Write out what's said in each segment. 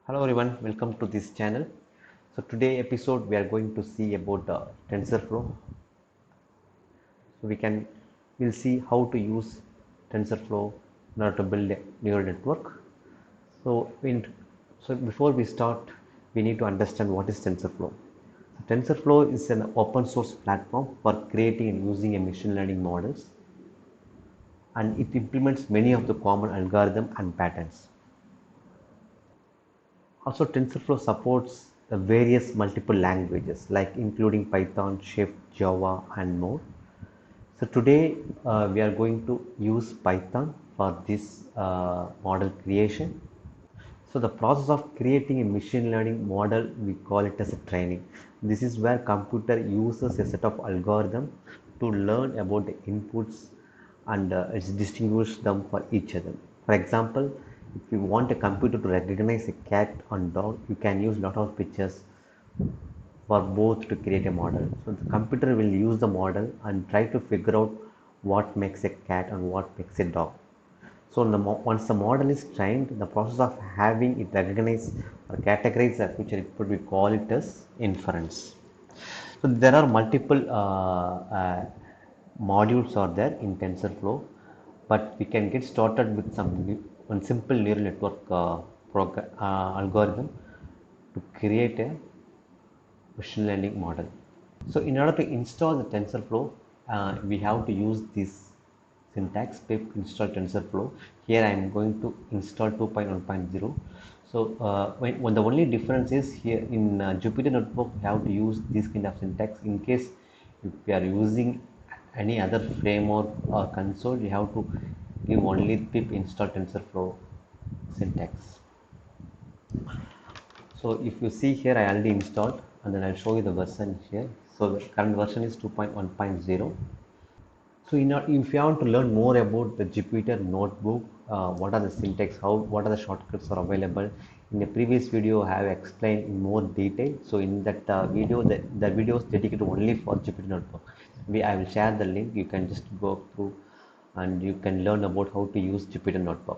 Hello everyone, welcome to this channel. So today episode we are going to see about TensorFlow. So we'll see how to use TensorFlow in order to build a neural network. So before we start, we need to understand what is TensorFlow. TensorFlow is an open source platform for creating and using a machine learning models, and it implements many of the common algorithms and patterns. Also, TensorFlow supports the various multiple languages like including Python, Shift, Java, and more. So today we are going to use Python for this model creation. So the process of creating a machine learning model, we call it as a training. This is where computer uses a set of algorithms to learn about the inputs and it's distinguish them for each other. For example, if you want a computer to recognize a cat and dog, you can use lot of pictures for both to create a model. So the computer will use the model and try to figure out what makes a cat and what makes a dog. So once the model is trained, the process of having it recognize or categorize a future input, we call it as inference. So there are multiple modules are there in TensorFlow, but we can get started with one simple neural network algorithm to create a machine learning model. So in order to install the TensorFlow, we have to use this syntax pip install TensorFlow. Here I am going to install 2.1.0. So when the only difference is here in Jupyter Notebook, we have to use this kind of syntax. In case if we are using any other framework or console, you have to give only pip install TensorFlow syntax. So if you see here, I already installed, and then I'll show you the version here. So the current version is 2.1.0. So if you want to learn more about the Jupyter Notebook, what are the syntax, what are the shortcuts are available. In the previous video, I have explained in more detail. So in that video, the video is dedicated only for Jupyter Notebook. I will share the link. You can just go through and you can learn about how to use Jupyter Notebook.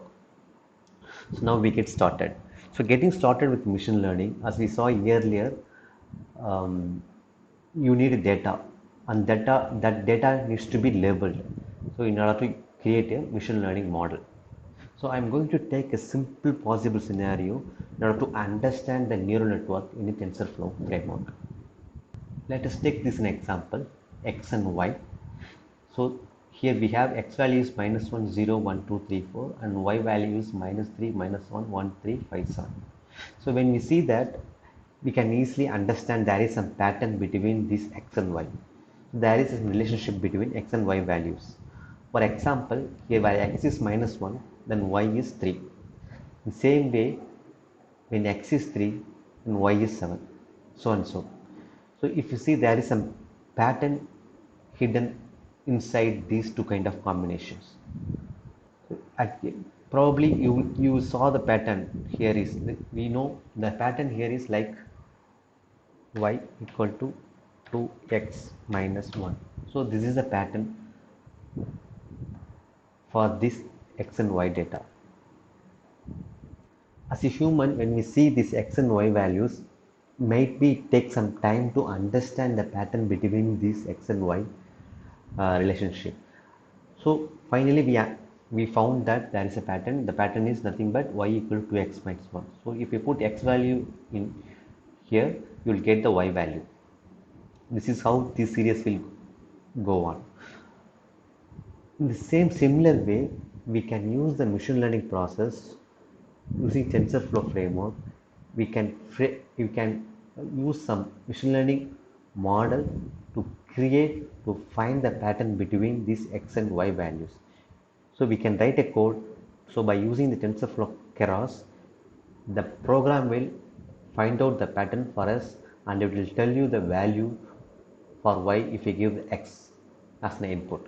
So now we get started. So getting started with machine learning, as we saw earlier, you need data, and that data needs to be labeled. So in order to create a machine learning model, so I'm going to take a simple possible scenario in order to understand the neural network in the TensorFlow framework. Let us take this an example, x and y. So here we have x value is -1, 0, 1, 2, 3, 4, and y value is -3, -1, 1, 3, 5, 7. So when we see that, we can easily understand there is some pattern between these x and y. There is a relationship between x and y values. For example, here while x is -1, then y is 3. In the same way, when x is 3, then y is 7, so and so. So if you see, there is some pattern hidden inside these two kind of combinations. Probably you saw the pattern here is, we know the pattern here is like y equal to 2x minus 1. So this is a pattern for this x and y data. As a human, when we see these x and y values, might be take some time to understand the pattern between these x and y relationship. So finally we found that there is a pattern. The pattern is nothing but y equal to x minus 1. So if you put x value in here, you will get the y value. This is how this series will go on. In the similar way, we can use the machine learning process using TensorFlow framework. You can use some machine learning model to find the pattern between these x and y values. So we can write a code. So by using the TensorFlow keras, the program will find out the pattern for us, and it will tell you the value for y if you give the x as an input.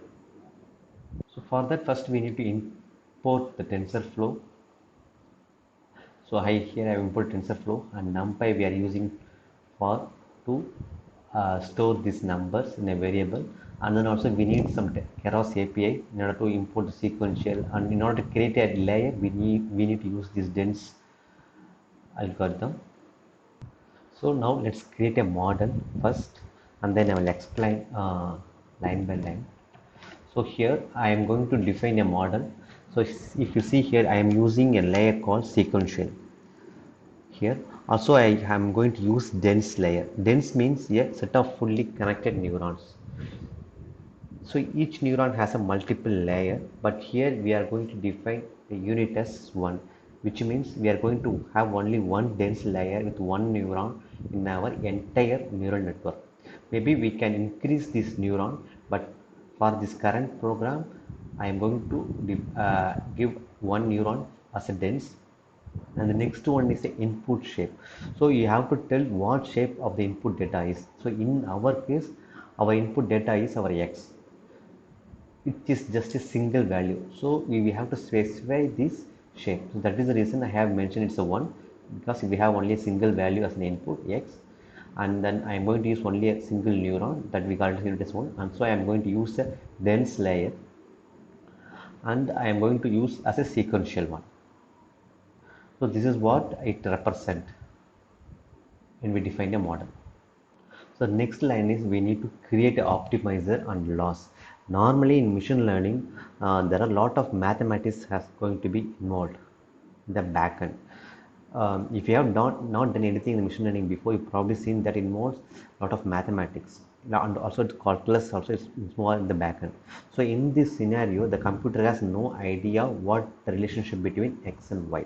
So for that, first we need to import the TensorFlow. So here I have imported TensorFlow, and NumPy we are using for to store these numbers in a variable, and then also we need some keras API in order to import the sequential, and in order to create a layer we need to use this dense algorithm. So now let's create a model first, and then I will explain line by line. So here I am going to define a model. So if you see here, I am using a layer called sequential. Here also I am going to use dense layer. Dense means a set of fully connected neurons. So each neuron has a multiple layer, but here we are going to define the unit as one, which means we are going to have only one dense layer with one neuron in our entire neural network. Maybe we can increase this neuron, but for this current program, I am going to give one neuron as a dense, and the next one is the input shape. So you have to tell what shape of the input data is. So in our case, our input data is our x, it is just a single value, so we have to specify this shape. So that is the reason I have mentioned it's a 1, because we have only a single value as an input x, and then I am going to use only a single neuron that we call it as 1, and so I am going to use a dense layer, and I am going to use as a sequential one. So this is what it represent when we define a model. So next line is we need to create an optimizer and loss. Normally in machine learning, there are a lot of mathematics has going to be involved in the backend. If you have not done anything in machine learning before, you've probably seen that involves a lot of mathematics. And also calculus also is more in the backend. So in this scenario, the computer has no idea what the relationship between x and y.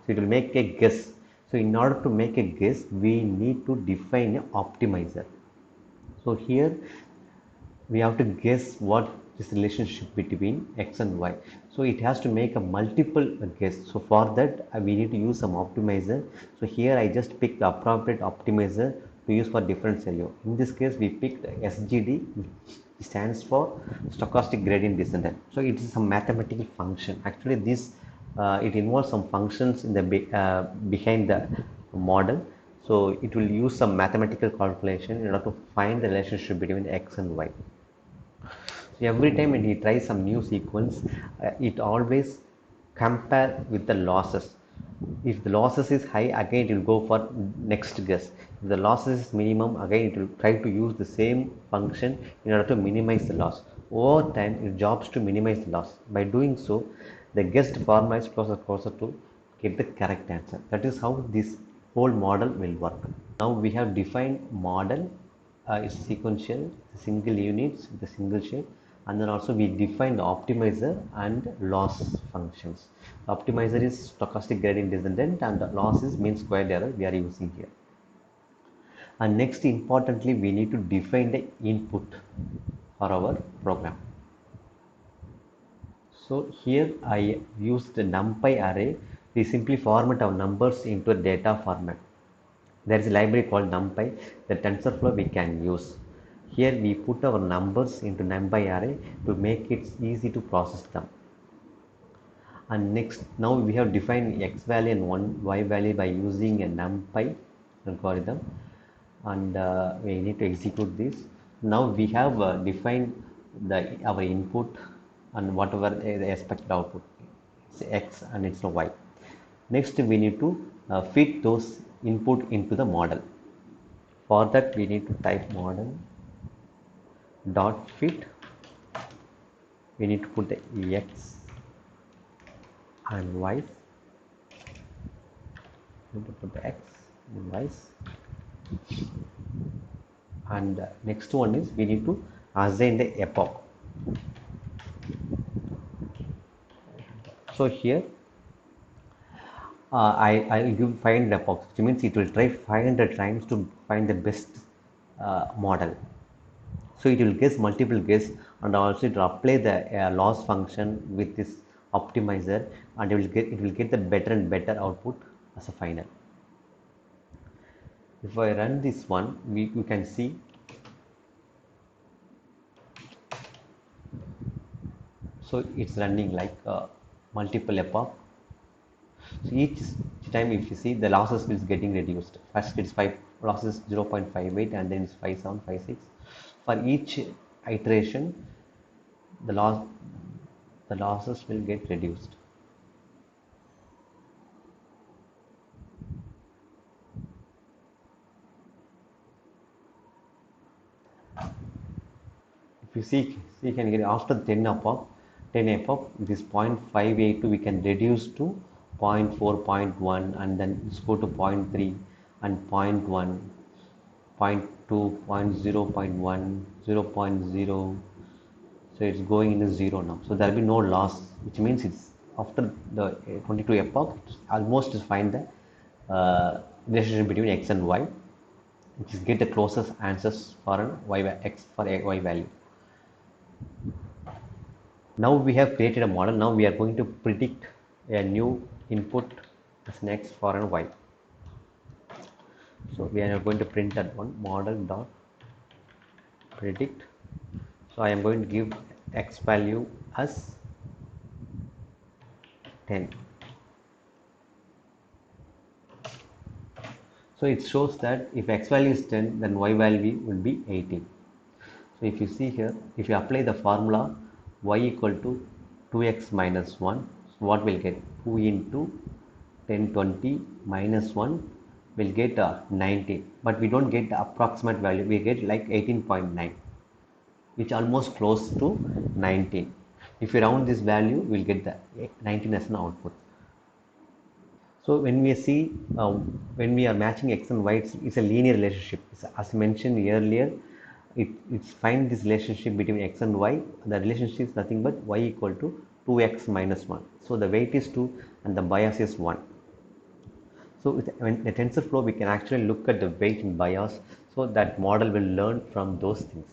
So it will make a guess. So in order to make a guess, we need to define an optimizer. So here we have to guess what is the relationship between x and y. So it has to make a multiple guess. So for that we need to use some optimizer. So here I just picked the appropriate optimizer to use for different scenario. In this case we picked SGD, which stands for stochastic gradient descendant. So it is a mathematical function. Actually this it involves some functions in the behind the model. So it will use some mathematical calculation in order to find the relationship between x and y. So every time when he tries some new sequence, it always compare with the losses. If the losses is high, again it will go for next guess. If the losses is minimum, again it will try to use the same function in order to minimize the loss. Over time, it jobs to minimize the loss. By doing so, the guessed format is closer closer to get the correct answer. That is how this whole model will work. Now we have defined model, it's sequential, single units with a single shape, and then also we define the optimizer and loss functions. The optimizer is stochastic gradient descendant, and the loss is mean squared error we are using here. And next, importantly, we need to define the input for our program. So here I used the NumPy array. We simply format our numbers into a data format. There is a library called NumPy, the TensorFlow we can use. Here we put our numbers into NumPy array to make it easy to process them. And next, now we have defined x value and one y value by using a NumPy algorithm, and we need to execute this. Now we have defined our input and whatever the expected output. It's x and it's a y. Next, we need to fit those input into the model. For that, we need to type model dot fit. We need to put the x and y. We need to put the x and y. And next one is we need to assign the epoch. So here I give find epoch, which means it will try 500 times to find the best model. So it will guess multiple guess, and also it will apply the loss function with this optimizer, and it will get the better and better output as a final. If I run this one, we can see. So it's running like multiple epoch. So each time if you see, the losses is getting reduced. First it's 5 losses 0.58, and then it's 5756. For each iteration, the losses will get reduced. you see can get after 10 epoch this 0.582 we can reduce to zero point 0.4 zero point 1 and then let's go to zero point 0.3 and zero point 0.1 zero point 0.2 zero point 0 zero point 1 0 point 0, so it's going into zero now, so there will be no loss, which means it's after the 22 epoch almost to find the relationship between x and y, which is get the closest answers for an y x for a y value. Now we have created a model. Now we are going to predict a new input as next for an y. So we are going to print that one model dot predict. So I am going to give x value as 10. So it shows that if x value is 10, then y value will be 18. So if you see here, if you apply the formula y equal to 2x minus 1, so what will get? 2 into 1020 minus 1 will get 19, but we don't get the approximate value, we get like 18.9, which almost close to 19. If you round this value, we'll get the 19 as an output. So when we see when we are matching x and y, it's a linear relationship. As mentioned earlier, it's find this relationship between x and y. The relationship is nothing but y equal to 2x minus 1. So the weight is 2 and the bias is 1. So when the TensorFlow, we can actually look at the weight and bias, so that model will learn from those things.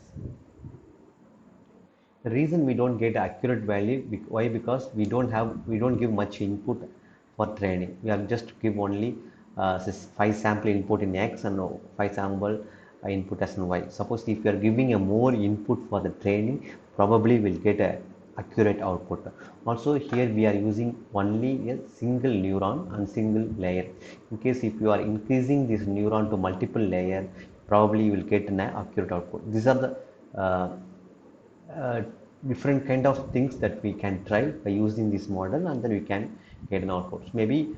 The reason we don't get accurate value, why? Because we don't give much input for training. We are just give only 5 sample input in x and 5 sample input as in y. Suppose if you are giving a more input for the training, probably will get a accurate output. Also here we are using only a single neuron and single layer. In case if you are increasing this neuron to multiple layer, probably you will get an accurate output. These are the uh, different kind of things that we can try by using this model, and then we can get an output. So maybe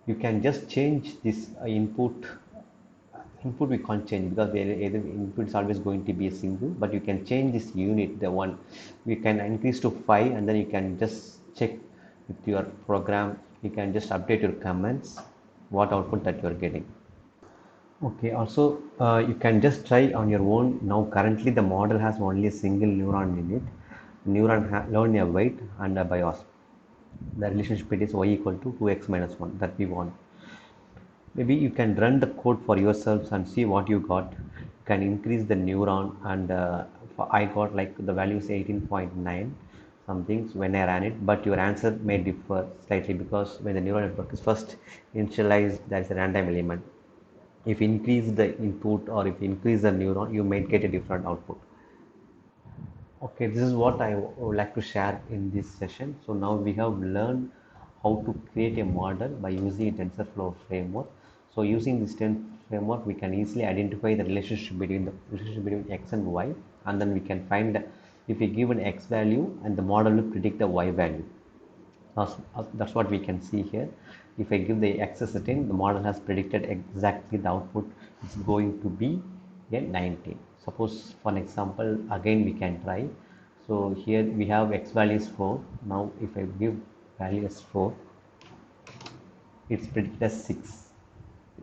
you can just change this input we can't change because either input is always going to be a single, but you can change this unit, the one we can increase to 5, and then you can just check with your program, you can just update your comments what output that you are getting. Okay, also you can just try on your own. Now currently the model has only a single neuron in it. Neuron learn a weight and a bias. The relationship is y equal to 2x minus 1 that we want. Maybe you can run the code for yourselves and see what you got. You can increase the neuron, and I got like the value is 18.9 something when I ran it, but your answer may differ slightly because when the neural network is first initialized, there is a random element. If you increase the input or if you increase the neuron, you might get a different output. Okay, this is what I would like to share in this session. So now we have learned how to create a model by using TensorFlow framework. So using this framework, we can easily identify the relationship between x and y, and then we can find if we give an x value and the model will predict the y value. That's what we can see here. If I give the x as a 10, the model has predicted exactly the output is going to be a 19. Suppose for an example, again we can try. So here we have x value is 4. Now if I give value as 4, it's predicted as 6.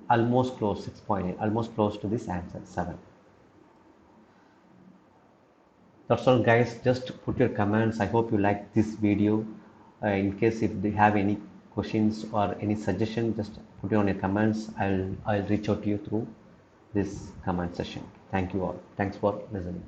Almost close, 6.8, almost close to this answer, 7. That's all guys, just put your comments. I hope you like this video. In case if they have any questions or any suggestion, just put it on your comments. I'll reach out to you through this comment session. Thank you all. Thanks for listening.